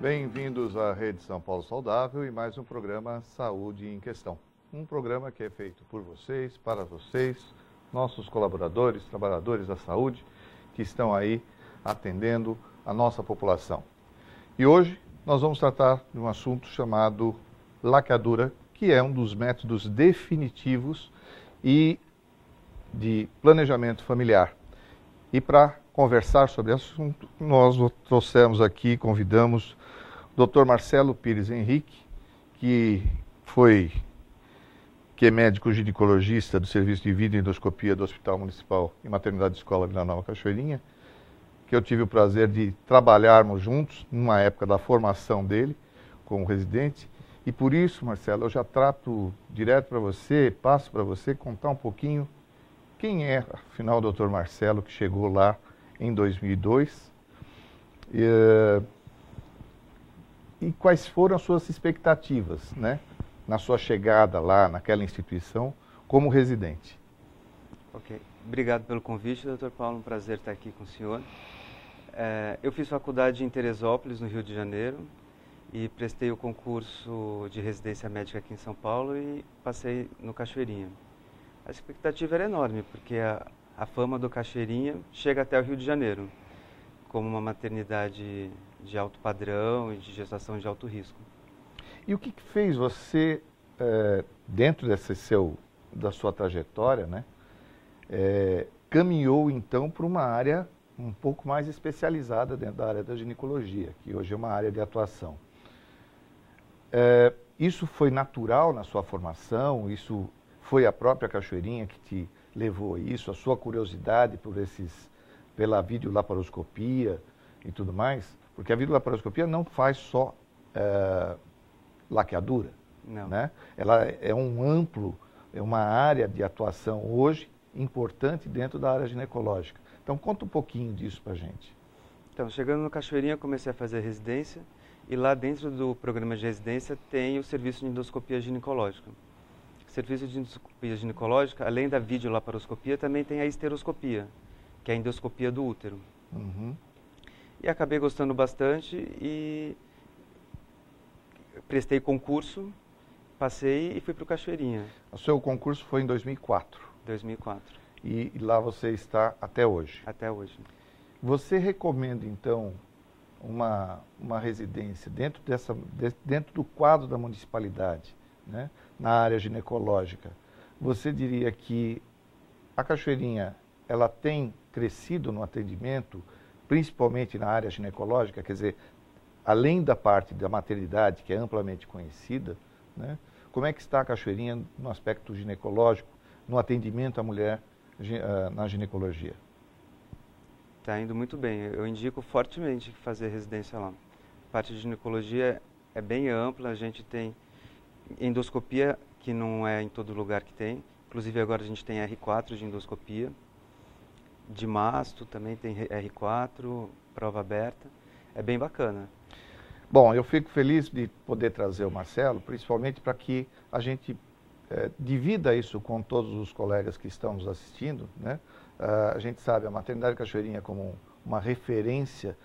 Bem-vindos à Rede São Paulo Saudável e mais um programa Saúde em Questão. Um programa que é feito por vocês, para vocês, nossos colaboradores, trabalhadores da saúde, que estão aí atendendo a nossa população. E hoje nós vamos tratar de um assunto chamado laqueadura, que é um dos métodos definitivos e de planejamento familiar. E para conversar sobre o assunto, nós trouxemos aqui, convidamos o Dr. Marcelo Pires Henrique, que é médico ginecologista do Serviço de Vida e Endoscopia do Hospital Municipal e Maternidade Escola Vila Nova Cachoeirinha, que eu tive o prazer de trabalharmos juntos numa época da formação dele como residente. E por isso, Marcelo, eu já trato direto para você, passo para você contar um pouquinho quem é, afinal, o Dr. Marcelo, que chegou lá em 2002 e quais foram as suas expectativas, né, na sua chegada lá naquela instituição como residente. Ok, obrigado pelo convite, Dr. Paulo, um prazer estar aqui com o senhor. Eu fiz faculdade em Teresópolis, no Rio de Janeiro, e prestei o concurso de residência médica aqui em São Paulo e passei no Cachoeirinha. A expectativa era enorme, porque a fama do Cachoeirinha chega até o Rio de Janeiro, como uma maternidade de alto padrão e de gestação de alto risco. E o que fez você, dentro da sua trajetória, né, caminhou então para uma área um pouco mais especializada dentro da área da ginecologia, que hoje é uma área de atuação? Isso foi natural na sua formação? Isso foi a própria Cachoeirinha que te levou a isso, a sua curiosidade pela videolaparoscopia e tudo mais? Porque a videolaparoscopia não faz só laqueadura, não, né? Ela é uma área de atuação hoje importante dentro da área ginecológica. Então conta um pouquinho disso pra gente. Então, chegando no Cachoeirinha, comecei a fazer residência e lá dentro do programa de residência tem o serviço de endoscopia ginecológica. O serviço de endoscopia ginecológica, além da videolaparoscopia, também tem a esteroscopia, que é a endoscopia do útero. Uhum. E acabei gostando bastante e prestei concurso, passei e fui para o Cachoeirinha. O seu concurso foi em 2004. 2004. E lá você está até hoje. Até hoje. Você recomenda, então, uma residência dentro do quadro da municipalidade, né, na área ginecológica? Você diria que a Cachoeirinha ela tem crescido no atendimento, principalmente na área ginecológica, quer dizer, além da parte da maternidade, que é amplamente conhecida, né, como é que está a Cachoeirinha no aspecto ginecológico, no atendimento à mulher na ginecologia? Está indo muito bem. Eu indico fortemente fazer residência lá. A parte de ginecologia é bem ampla, a gente tem endoscopia, que não é em todo lugar que tem. Inclusive agora a gente tem R4 de endoscopia. De masto também tem R4, prova aberta. É bem bacana. Bom, eu fico feliz de poder trazer o Marcelo, principalmente para que a gente divida isso com todos os colegas que estão nos assistindo, né? A gente sabe a maternidade Cachoeirinha como uma referência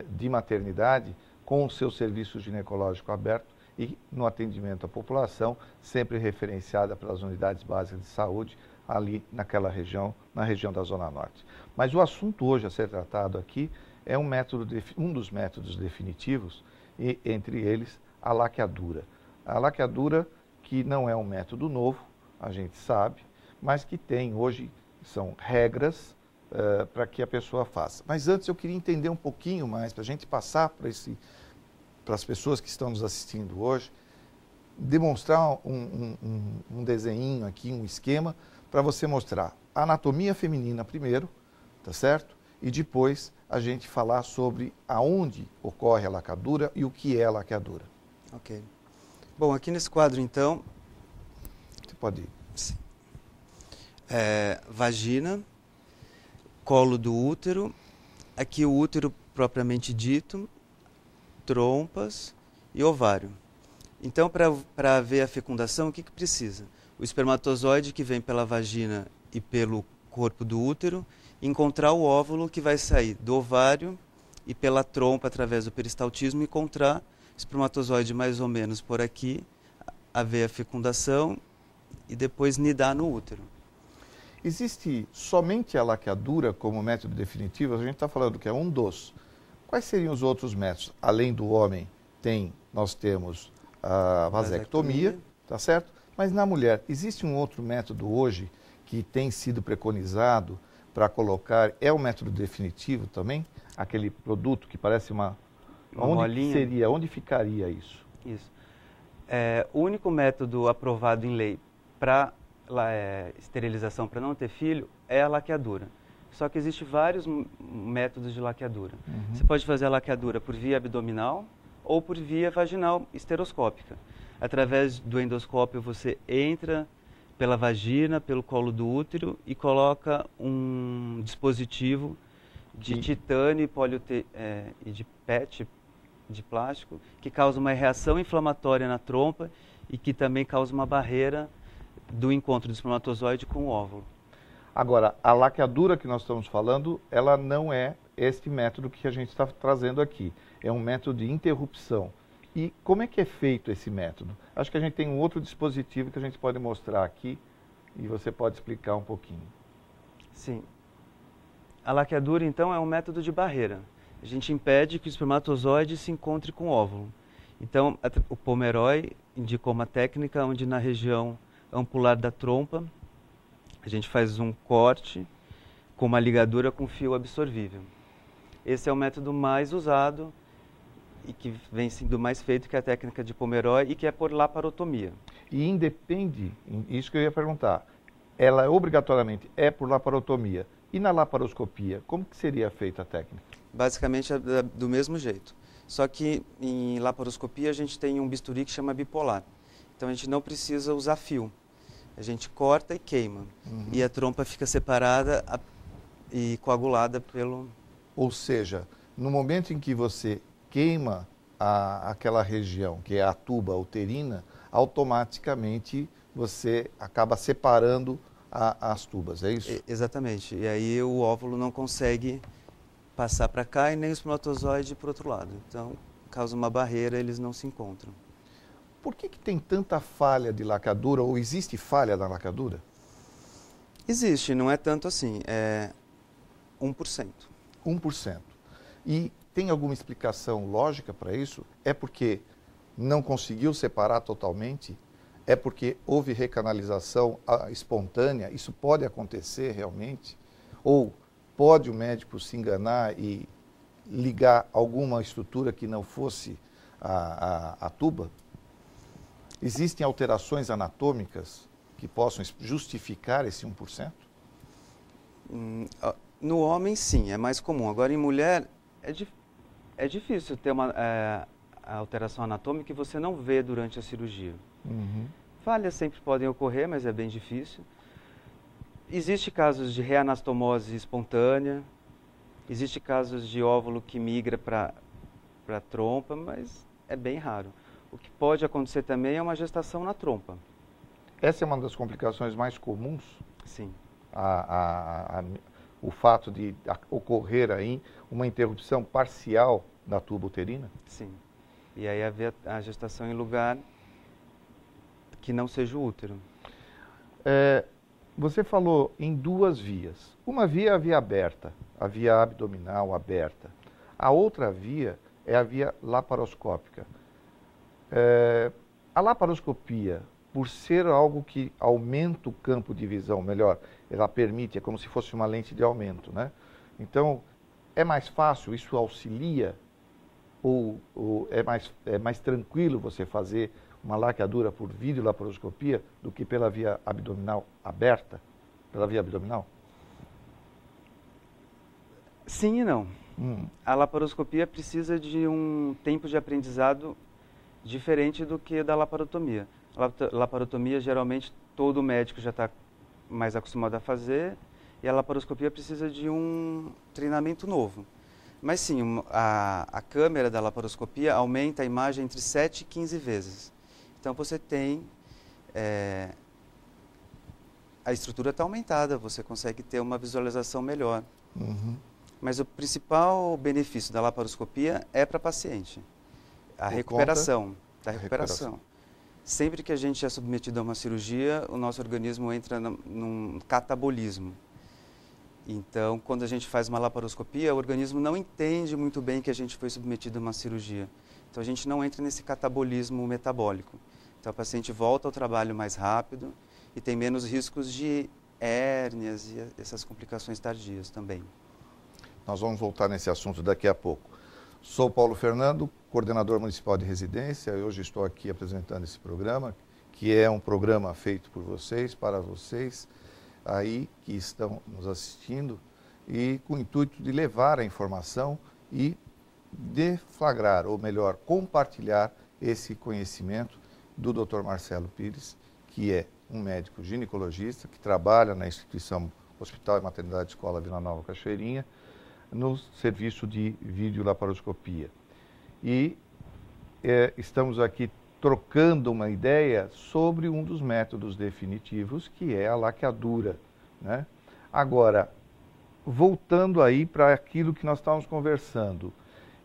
de maternidade com o seu serviço ginecológico aberto e no atendimento à população, sempre referenciada pelas unidades básicas de saúde ali naquela região, na região da Zona Norte. Mas o assunto hoje a ser tratado aqui é um dos métodos definitivos, e entre eles a laqueadura. A laqueadura, que não é um método novo, a gente sabe, mas que tem hoje, são regras para que a pessoa faça. Mas antes eu queria entender um pouquinho mais, para a gente passar para as pessoas que estão nos assistindo hoje, demonstrar um desenho aqui, um esquema, para você mostrar a anatomia feminina primeiro, tá certo? E depois a gente falar sobre aonde ocorre a laqueadura e o que é a laqueadura. Ok. Bom, aqui nesse quadro, então... Você pode ir. Sim. Vagina, colo do útero, aqui o útero propriamente dito, trompas e ovário. Então, para haver a fecundação, o que precisa? O espermatozoide que vem pela vagina e pelo corpo do útero, encontrar o óvulo que vai sair do ovário e pela trompa, através do peristaltismo, encontrar espermatozoide mais ou menos por aqui, haver a fecundação e depois nidar no útero. Existe somente a laqueadura como método definitivo? A gente está falando que é um dos. Quais seriam os outros métodos? Além do homem, nós temos a vasectomia, tá certo? Mas na mulher, existe um outro método hoje que tem sido preconizado para colocar, é o método definitivo também? Aquele produto que parece uma onde seria, onde ficaria isso? Isso. O único método aprovado em lei para esterilização para não ter filho é a laqueadura. Só que existem vários métodos de laqueadura. Você pode fazer a laqueadura por via abdominal ou por via vaginal esteroscópica. Através do endoscópio você entra pela vagina, pelo colo do útero e coloca um dispositivo de titânio e de PET, de plástico, que causa uma reação inflamatória na trompa e que também causa uma barreira do encontro do espermatozoide com o óvulo. Agora, a laqueadura que nós estamos falando, ela não é este método que a gente está trazendo aqui. É um método de interrupção. E como é que é feito esse método? Acho que a gente tem um outro dispositivo que a gente pode mostrar aqui e você pode explicar um pouquinho. Sim. A laqueadura, então, é um método de barreira. A gente impede que o espermatozoide se encontre com o óvulo. Então, o Pomeroy indicou uma técnica onde na região ampular da trompa a gente faz um corte com uma ligadura com fio absorvível. Esse é o método mais usado e que vem sendo mais feito, que é a técnica de Pomeroy e que é por laparotomia. E independe, isso que eu ia perguntar, ela obrigatoriamente é por laparotomia. E na laparoscopia, como que seria feita a técnica? Basicamente é do mesmo jeito. Só que em laparoscopia a gente tem um bisturi que chama bipolar. Então a gente não precisa usar fio. A gente corta e queima. E a trompa fica separada e coagulada pelo... Ou seja, no momento em que você queima aquela região, que é a tuba uterina, automaticamente você acaba separando as tubas, é isso? Exatamente. E aí o óvulo não consegue passar para cá e nem o espermatozoide para o outro lado. Então, causa uma barreira, eles não se encontram. Por que tem tanta falha de laqueadura, ou existe falha na laqueadura? Existe, não é tanto assim, é 1%. 1%. E tem alguma explicação lógica para isso? É porque não conseguiu separar totalmente? É porque houve recanalização espontânea? Isso pode acontecer realmente? Ou pode o médico se enganar e ligar alguma estrutura que não fosse a tuba? Existem alterações anatômicas que possam justificar esse 1%? No homem, sim, é mais comum. Agora, em mulher, é difícil ter uma alteração anatômica que você não vê durante a cirurgia. Falhas sempre podem ocorrer, mas é bem difícil. Existem casos de reanastomose espontânea, existem casos de óvulo que migra para a trompa, mas é bem raro. O que pode acontecer também é uma gestação na trompa. Essa é uma das complicações mais comuns? Sim. O fato de ocorrer aí uma interrupção parcial da tuba uterina? Sim. E aí haver a gestação em lugar que não seja o útero. Você falou em duas vias. Uma via é a via aberta, a via abdominal aberta. A outra via é a via laparoscópica. A laparoscopia, por ser algo que aumenta o campo de visão, melhor, ela permite, é como se fosse uma lente de aumento, né? Então, é mais fácil, isso auxilia, ou é mais tranquilo você fazer uma laqueadura por videolaparoscopia do que pela via abdominal aberta, pela via abdominal? Sim e não. A laparoscopia precisa de um tempo de aprendizado diferente do que da laparotomia. A laparotomia, geralmente, todo médico já está mais acostumado a fazer, e a laparoscopia precisa de um treinamento novo. Mas sim, a câmera da laparoscopia aumenta a imagem entre 7 e 15 vezes. Então você tem... a estrutura está aumentada, você consegue ter uma visualização melhor. Mas o principal benefício da laparoscopia é para a paciente. A recuperação. Sempre que a gente é submetido a uma cirurgia, o nosso organismo entra num catabolismo. Então, quando a gente faz uma laparoscopia, o organismo não entende muito bem que a gente foi submetido a uma cirurgia. Então, a gente não entra nesse catabolismo metabólico. Então, a paciente volta ao trabalho mais rápido e tem menos riscos de hérnias e essas complicações tardias também. Nós vamos voltar nesse assunto daqui a pouco. Sou Paulo Fernando, coordenador municipal de residência. Hoje estou aqui apresentando esse programa, que é um programa feito por vocês, para vocês aí que estão nos assistindo, e com o intuito de levar a informação e deflagrar, ou melhor, compartilhar esse conhecimento do Dr. Marcelo Pires, que é um médico ginecologista que trabalha na instituição Hospital e Maternidade Escola Vila Nova Cachoeirinha, no serviço de videolaparoscopia. E estamos aqui trocando uma ideia sobre um dos métodos definitivos, que é a laqueadura, né? Agora, voltando aí para aquilo que nós estávamos conversando,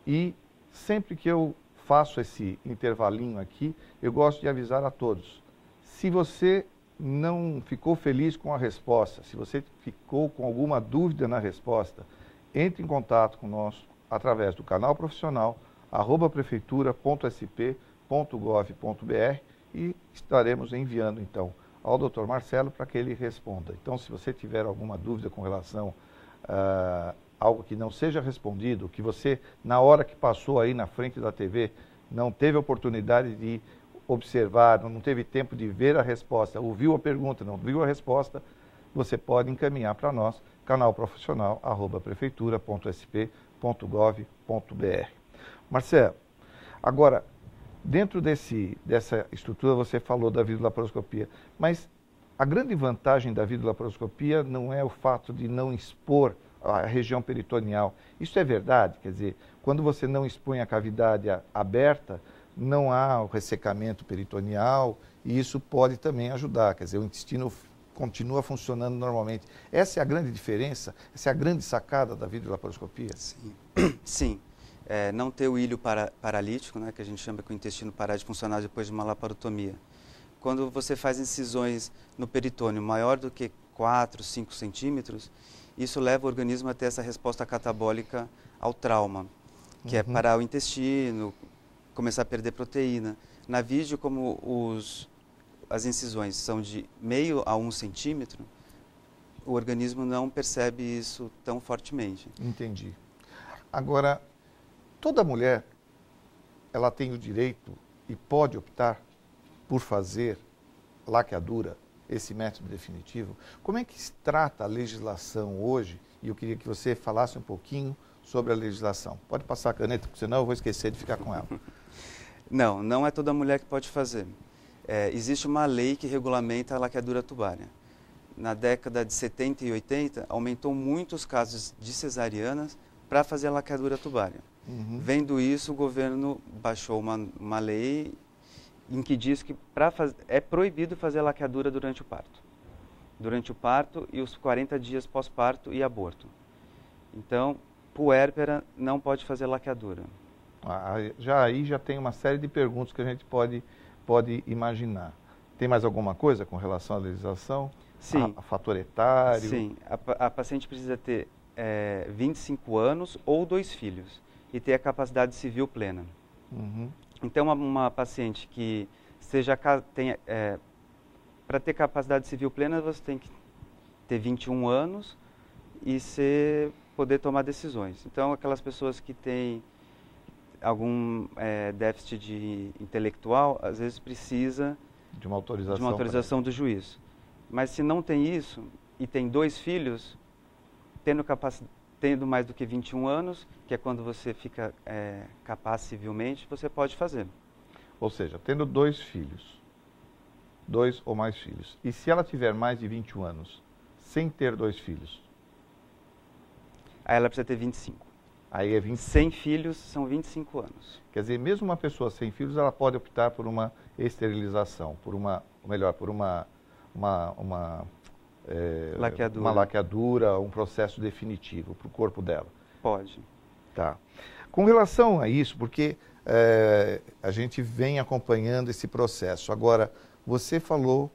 e sempre que eu faço esse intervalinho aqui, eu gosto de avisar a todos. Se você não ficou feliz com a resposta, se você ficou com alguma dúvida na resposta, entre em contato conosco através do canal profissional @prefeitura.sp.gov.br e estaremos enviando então ao Dr. Marcelo para que ele responda. Então, se você tiver alguma dúvida com relação a algo que não seja respondido, que você, na hora que passou aí na frente da TV, não teve oportunidade de observar, não teve tempo de ver a resposta, ouviu a pergunta, não viu a resposta, você pode encaminhar para nós, canal profissional @prefeitura.sp.gov.br. Marcelo, agora, dentro dessa estrutura você falou da videolaparoscopia, mas a grande vantagem da videolaparoscopia não é o fato de não expor a região peritoneal. Isso é verdade? Quer dizer, quando você não expõe a cavidade aberta, não há o ressecamento peritoneal e isso pode também ajudar, quer dizer, o intestino continua funcionando normalmente. Essa é a grande diferença? Essa é a grande sacada da videolaparoscopia? Sim. Sim. Não ter o ilho paralítico, né, que a gente chama que o intestino parar de funcionar depois de uma laparotomia. Quando você faz incisões no peritônio maior do que 4, 5 centímetros, isso leva o organismo a ter essa resposta catabólica ao trauma, que é parar o intestino, começar a perder proteína. Na vídeo, como as incisões são de meio a 1 centímetro, o organismo não percebe isso tão fortemente. Entendi. Agora, toda mulher, ela tem o direito e pode optar por fazer laqueadura, esse método definitivo. Como é que se trata a legislação hoje? E eu queria que você falasse um pouquinho sobre a legislação. Pode passar a caneta, porque senão eu vou esquecer de ficar com ela. Não é toda mulher que pode fazer. Existe uma lei que regulamenta a laqueadura tubária. Na década de 70 e 80, aumentou muito os casos de cesarianas para fazer a laqueadura tubária. Vendo isso, o governo baixou uma lei em que diz que é proibido fazer a laqueadura durante o parto. Durante o parto e os 40 dias pós-parto e aborto. Então, puérpera não pode fazer laqueadura. Aí já tem uma série de perguntas que a gente pode imaginar. Tem mais alguma coisa com relação à legislação? Sim. A fator etário? Sim. A paciente precisa ter 25 anos ou 2 filhos e ter a capacidade civil plena. Então, uma paciente que para ter capacidade civil plena, você tem que ter 21 anos e poder tomar decisões. Então, aquelas pessoas que têm algum déficit intelectual, às vezes precisa de uma autorização do juiz. Mas se não tem isso e tem 2 filhos, tendo mais do que 21 anos, que é quando você fica capaz civilmente, você pode fazer. Ou seja, tendo 2 filhos, 2 ou mais filhos, e se ela tiver mais de 21 anos, sem ter 2 filhos? Aí ela precisa ter 25. Aí é 25. Sem filhos são 25 anos. Quer dizer, mesmo uma pessoa sem filhos, ela pode optar por uma esterilização, por uma laqueadura. Uma laqueadura, um processo definitivo para o corpo dela. Pode. Tá. Com relação a isso, porque a gente vem acompanhando esse processo. Agora, você falou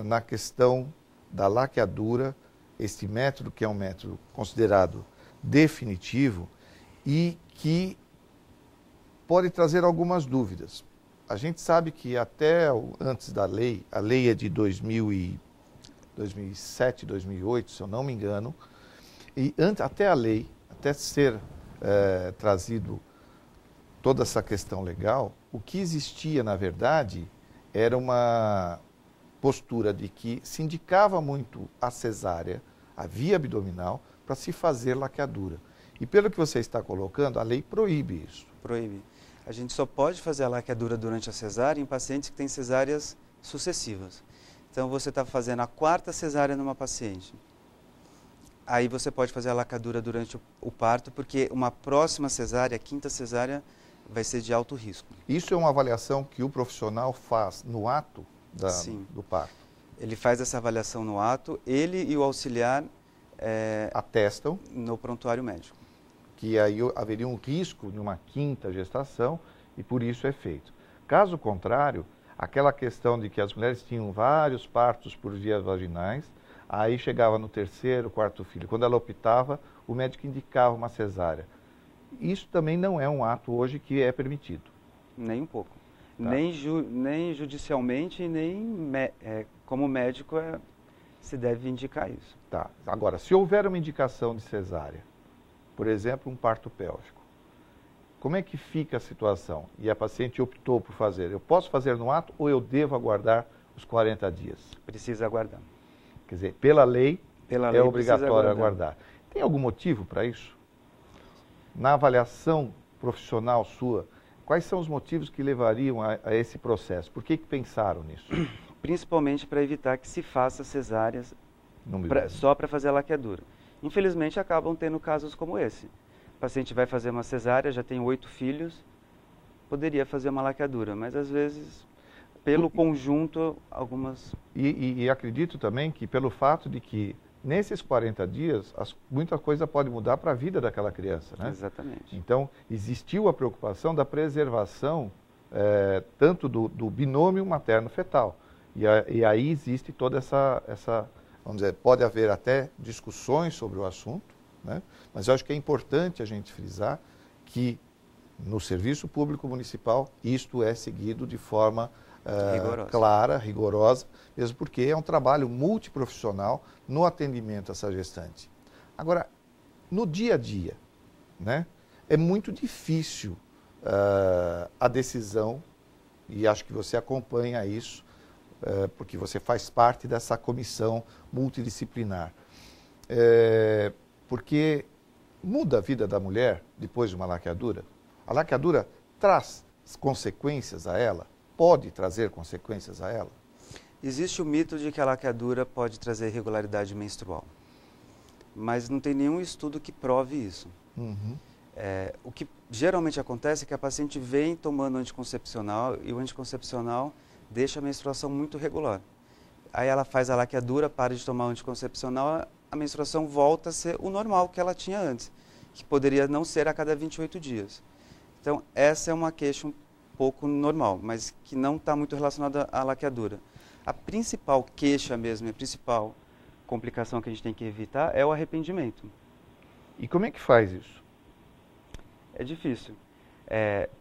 na questão da laqueadura, este método que é um método considerado definitivo e que pode trazer algumas dúvidas. A gente sabe que até antes da lei, a lei é de 2007, 2008, se eu não me engano, e até a lei, até ser trazido toda essa questão legal, o que existia, na verdade, era uma postura de que se indicava muito a cesárea, a via abdominal, para se fazer laqueadura. E pelo que você está colocando, a lei proíbe isso. Proíbe. A gente só pode fazer a laqueadura durante a cesárea em pacientes que têm cesáreas sucessivas. Então, você está fazendo a 4ª cesárea numa paciente. Aí você pode fazer a laqueadura durante o parto, porque uma próxima cesárea, a 5ª cesárea, vai ser de alto risco. Isso é uma avaliação que o profissional faz no ato do parto? Ele faz essa avaliação no ato, ele e o auxiliar atestam no prontuário médico. Que aí haveria um risco de uma 5ª gestação e por isso é feito. Caso contrário, aquela questão de que as mulheres tinham vários partos por vias vaginais, aí chegava no 3º, 4º filho. Quando ela optava, o médico indicava uma cesárea. Isso também não é um ato hoje que é permitido. Nem um pouco. Tá. Nem judicialmente, nem como médico se deve indicar isso. Tá. Agora, se houver uma indicação de cesárea, por exemplo, um parto pélvico, como é que fica a situação? E a paciente optou por fazer. Eu posso fazer no ato ou eu devo aguardar os 40 dias? Precisa aguardar. Quer dizer, pela lei é obrigatório aguardar. Tem algum motivo para isso? Na avaliação profissional sua, quais são os motivos que levariam a esse processo? Por que pensaram nisso? Principalmente para evitar que se faça cesáreas só para fazer a laqueadura. Infelizmente, acabam tendo casos como esse. O paciente vai fazer uma cesárea, já tem 8 filhos, poderia fazer uma laqueadura, mas às vezes, pelo conjunto, algumas... E acredito também que pelo fato de que nesses 40 dias, muita coisa pode mudar para a vida daquela criança, né? Exatamente. Então, existiu a preocupação da preservação tanto do binômio materno-fetal. E aí existe toda essa, vamos dizer, pode haver até discussões sobre o assunto, né? Mas eu acho que é importante a gente frisar que no serviço público municipal isto é seguido de forma clara, rigorosa, mesmo porque é um trabalho multiprofissional no atendimento a essa gestante. Agora, no dia a dia, né, é muito difícil a decisão, e acho que você acompanha isso, porque você faz parte dessa comissão multidisciplinar. Porque muda a vida da mulher depois de uma laqueadura? A laqueadura traz consequências a ela? Pode trazer consequências a ela? Existe o mito de que a laqueadura pode trazer irregularidade menstrual, mas não tem nenhum estudo que prove isso. Uhum. O que geralmente acontece é que a paciente vem tomando anticoncepcional e o anticoncepcional deixa a menstruação muito regular. Aí ela faz a laqueadura, para de tomar o anticoncepcional, a menstruação volta a ser o normal que ela tinha antes, que poderia não ser a cada 28 dias. Então, essa é uma queixa um pouco normal, mas que não está muito relacionada à laqueadura. A principal queixa mesmo, a principal complicação que a gente tem que evitar é o arrependimento. E como é que faz isso? É difícil.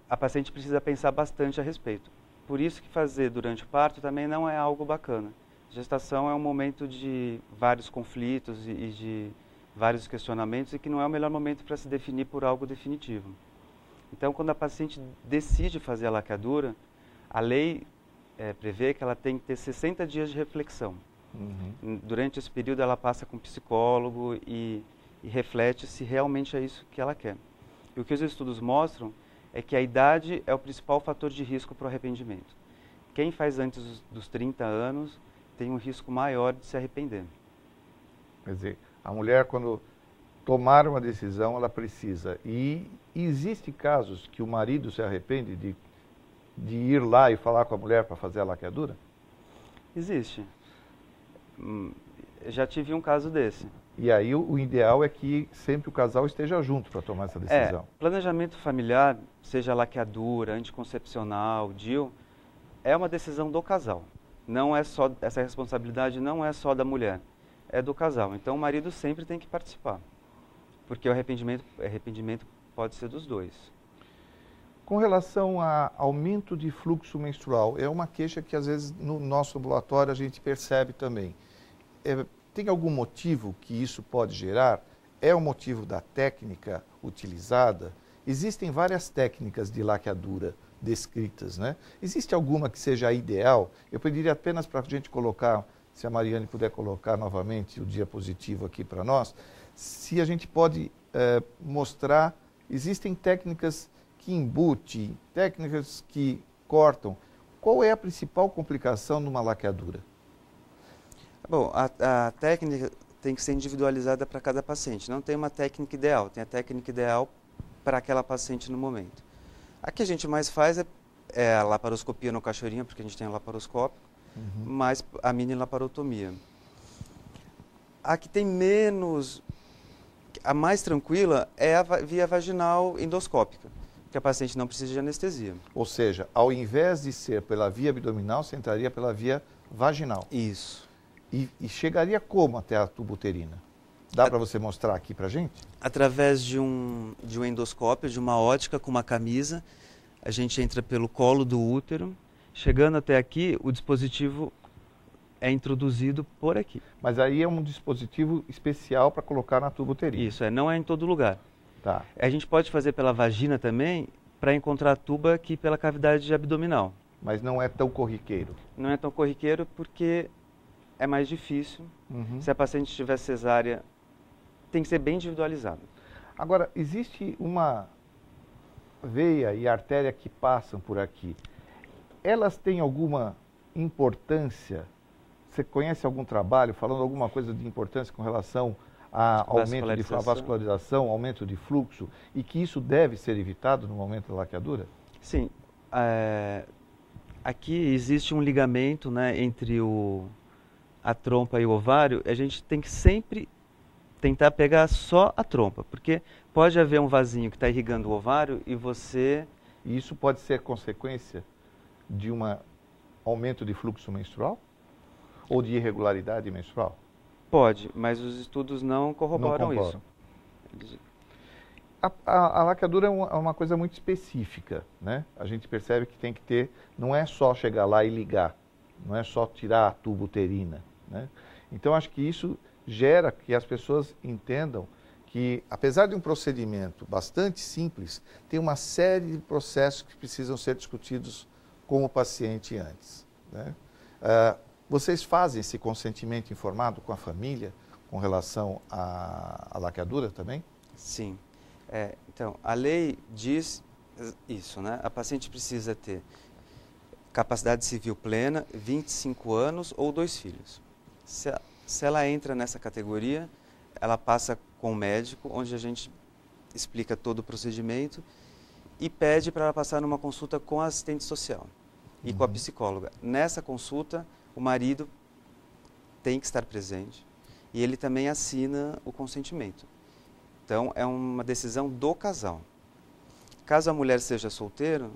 A paciente precisa pensar bastante a respeito. Por isso que fazer durante o parto também não é algo bacana. Gestação é um momento de vários conflitos e de vários questionamentos e que não é o melhor momento para se definir por algo definitivo. Então, quando a paciente decide fazer a laqueadura, a lei prevê que ela tem que ter 60 dias de reflexão. Uhum. Durante esse período, ela passa com um psicólogo e reflete se realmente é isso que ela quer. E o que os estudos mostram é que a idade é o principal fator de risco para o arrependimento. Quem faz antes dos 30 anos tem um risco maior de se arrepender. Quer dizer, a mulher, quando tomar uma decisão, ela precisa. E existem casos que o marido se arrepende de ir lá e falar com a mulher para fazer a laqueadura? Existe. Já tive um caso desse. E aí o ideal é que sempre o casal esteja junto para tomar essa decisão. Planejamento familiar, seja laqueadura, anticoncepcional, DIU, é uma decisão do casal. Não é só, essa responsabilidade não é só da mulher, é do casal. Então o marido sempre tem que participar, porque o arrependimento pode ser dos dois. Com relação a aumento de fluxo menstrual, é uma queixa que às vezes no nosso ambulatório a gente percebe também. Tem algum motivo que isso pode gerar? É o motivo da técnica utilizada? Existem várias técnicas de laqueadura descritas, né? Existe alguma que seja a ideal? Eu pediria apenas para a gente colocar, se a Mariane puder colocar novamente o diapositivo aqui para nós, se a gente pode mostrar, existem técnicas que embutem, técnicas que cortam. Qual é a principal complicação numa laqueadura? Bom, a técnica tem que ser individualizada para cada paciente. Não tem uma técnica ideal, tem a técnica ideal para aquela paciente no momento. A que a gente mais faz é a laparoscopia no cachoeirinho, porque a gente tem o laparoscópio, mais a mini laparotomia. A que tem menos, a mais tranquila é a via vaginal endoscópica, que a paciente não precisa de anestesia. Ou seja, ao invés de ser pela via abdominal, você entraria pela via vaginal. Isso. E chegaria como até a tuba uterina? Dá para você mostrar aqui para a gente? Através de um endoscópio, de uma ótica com uma camisa, a gente entra pelo colo do útero. Chegando até aqui, o dispositivo é introduzido por aqui. Mas aí é um dispositivo especial para colocar na tuba uterina. Isso, não é em todo lugar. Tá. A gente pode fazer pela vagina também, para encontrar a tuba aqui pela cavidade abdominal. Mas não é tão corriqueiro? Não é tão corriqueiro porque é mais difícil. Se a paciente tiver cesárea, tem que ser bem individualizado. Agora, existe uma veia e artéria que passam por aqui. Elas têm alguma importância? Você conhece algum trabalho falando alguma coisa de importância com relação a aumento de vascularização, aumento de fluxo, e que isso deve ser evitado no momento da laqueadura? Sim. Aqui existe um ligamento, né, entre a trompa e o ovário. A gente tem que sempre tentar pegar só a trompa, porque pode haver um vasinho que está irrigando o ovário e você... E isso pode ser consequência de um aumento de fluxo menstrual? Ou de irregularidade menstrual? Pode, mas os estudos não corroboram isso. A laqueadura é uma coisa muito específica, né? A gente percebe que tem que ter, não é só chegar lá e ligar, não é só tirar a tuba uterina, né? Então acho que isso gera que as pessoas entendam que, apesar de um procedimento bastante simples, tem uma série de processos que precisam ser discutidos com o paciente antes, né? Vocês fazem esse consentimento informado com a família com relação à laqueadura também? Sim. Então, a lei diz isso, né? A paciente precisa ter capacidade civil plena, 25 anos ou 2 filhos. Se ela entra nessa categoria, ela passa com o médico, onde a gente explica todo o procedimento e pede para ela passar numa consulta com a assistente social e com a psicóloga. Nessa consulta, o marido tem que estar presente e ele também assina o consentimento. Então, é uma decisão do casal. Caso a mulher seja solteira,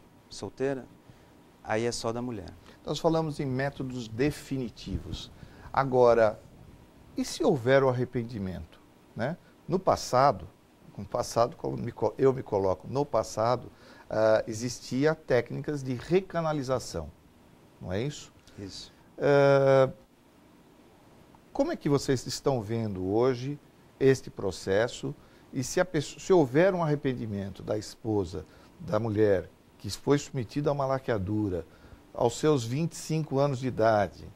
aí é só da mulher. Nós falamos em métodos definitivos. Agora, e se houver o arrependimento, né? No passado, eu me coloco, no passado, existia técnicas de recanalização, não é isso? Isso. Como é que vocês estão vendo hoje este processo? E se houver um arrependimento da esposa, da mulher, que foi submetida a uma laqueadura, aos seus 25 anos de idade,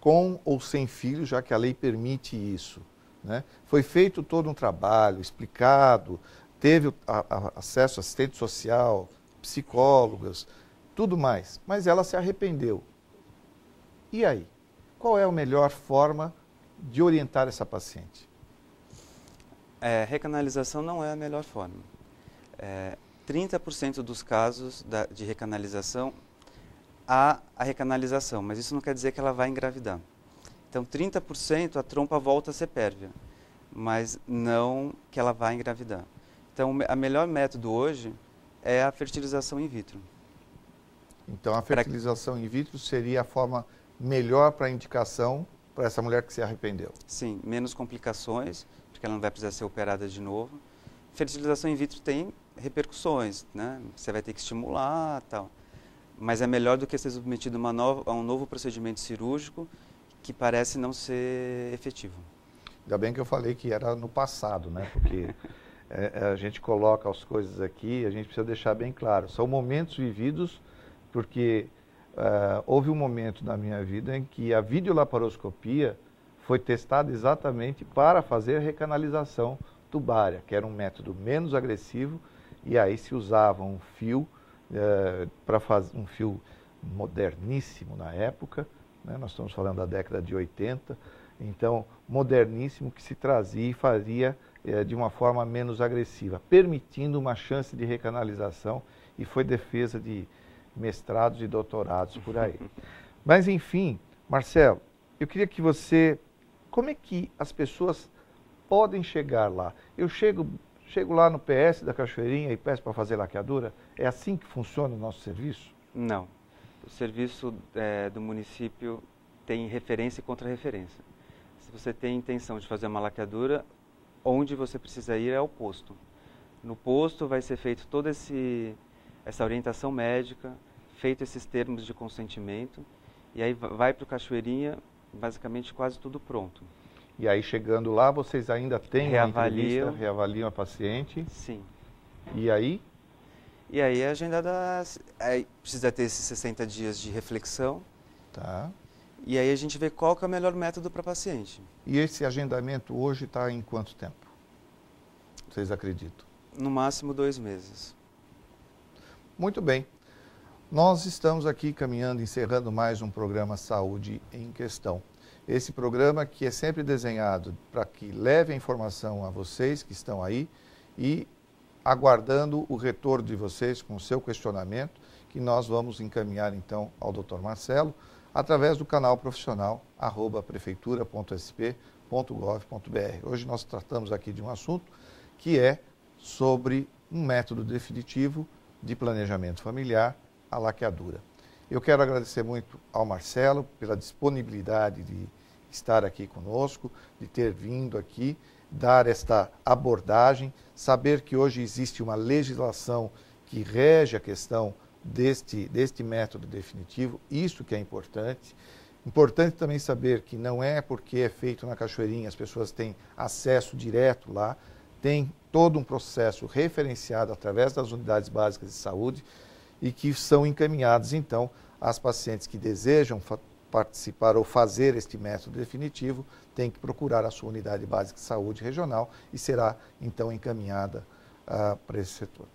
com ou sem filhos, já que a lei permite isso, né? Foi feito todo um trabalho, explicado, teve acesso a assistente social, psicólogas, tudo mais, mas ela se arrependeu. E aí? Qual é a melhor forma de orientar essa paciente? Recanalização não é a melhor forma. 30% dos casos de recanalização há a recanalização, mas isso não quer dizer que ela vai engravidar. Então, 30% a trompa volta a ser pérvia. mas não que ela vá engravidar. Então, o melhor método hoje é a fertilização in vitro. Então, a fertilização in vitro seria a forma melhor para a indicação para essa mulher que se arrependeu? Sim, menos complicações, porque ela não vai precisar ser operada de novo. Fertilização in vitro tem repercussões, né? Você vai ter que estimular e tal. Mas é melhor do que ser submetido a um novo procedimento cirúrgico que parece não ser efetivo. Ainda bem que eu falei que era no passado, né? Porque a gente coloca as coisas aqui, a gente precisa deixar bem claro. São momentos vividos, porque houve um momento na minha vida em que a videolaparoscopia foi testada exatamente para fazer recanalização tubária, que era um método menos agressivo, e aí se usava um fio, para fazer um fio moderníssimo na época, né? Nós estamos falando da década de 80, então moderníssimo, que se trazia e fazia de uma forma menos agressiva, permitindo uma chance de recanalização, e foi defesa de mestrados e doutorados por aí. Mas enfim, Marcelo, eu queria que você, como é que as pessoas podem chegar lá? Eu chego lá no PS da Cachoeirinha e peço para fazer laqueadura? É assim que funciona o nosso serviço? Não. O serviço do município tem referência e contra-referência. Se você tem intenção de fazer uma laqueadura, onde você precisa ir é ao posto. No posto vai ser feito toda essa orientação médica, feito esses termos de consentimento, e aí vai para o Cachoeirinha, basicamente quase tudo pronto. E aí, chegando lá, vocês ainda têm uma entrevista, reavaliam a paciente? Sim. E aí? E aí a agenda precisa ter esses 60 dias de reflexão. Tá. E aí a gente vê qual que é o melhor método para a paciente. E esse agendamento hoje está em quanto tempo? Vocês acreditam? No máximo 2 meses. Muito bem. Nós estamos aqui caminhando, encerrando mais um programa Saúde em Questão. Esse programa que é sempre desenhado para que leve a informação a vocês que estão aí e aguardando o retorno de vocês com o seu questionamento, que nós vamos encaminhar então ao Dr. Marcelo através do canal profissional @prefeitura.sp.gov.br. Hoje nós tratamos aqui de um assunto que é sobre um método definitivo de planejamento familiar, a laqueadura. Eu quero agradecer muito ao Marcelo pela disponibilidade de estar aqui conosco, de ter vindo aqui, dar esta abordagem, saber que hoje existe uma legislação que rege a questão deste método definitivo, isso que é importante. Importante também saber que não é porque é feito na Cachoeirinha, as pessoas têm acesso direto lá, tem todo um processo referenciado através das unidades básicas de saúde e que são encaminhados, então, às pacientes que desejam participar ou fazer este método definitivo, tem que procurar a sua unidade básica de saúde regional e será, então, encaminhada para esse setor.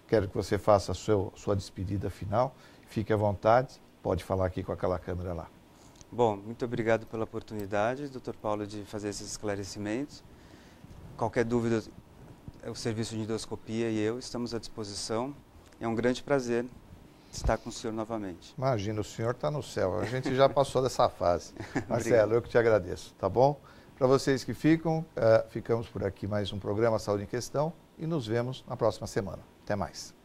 Quero que você faça a sua despedida final, fique à vontade, pode falar aqui com aquela câmera lá. Bom, muito obrigado pela oportunidade, Dr. Paulo, de fazer esses esclarecimentos. Qualquer dúvida, o serviço de endoscopia e eu estamos à disposição. É um grande prazer estar com o senhor novamente. Imagina, o senhor está no céu, a gente já passou dessa fase. Marcelo, eu que te agradeço, tá bom? Para vocês que ficamos por aqui mais um programa Saúde em Questão e nos vemos na próxima semana. Até mais.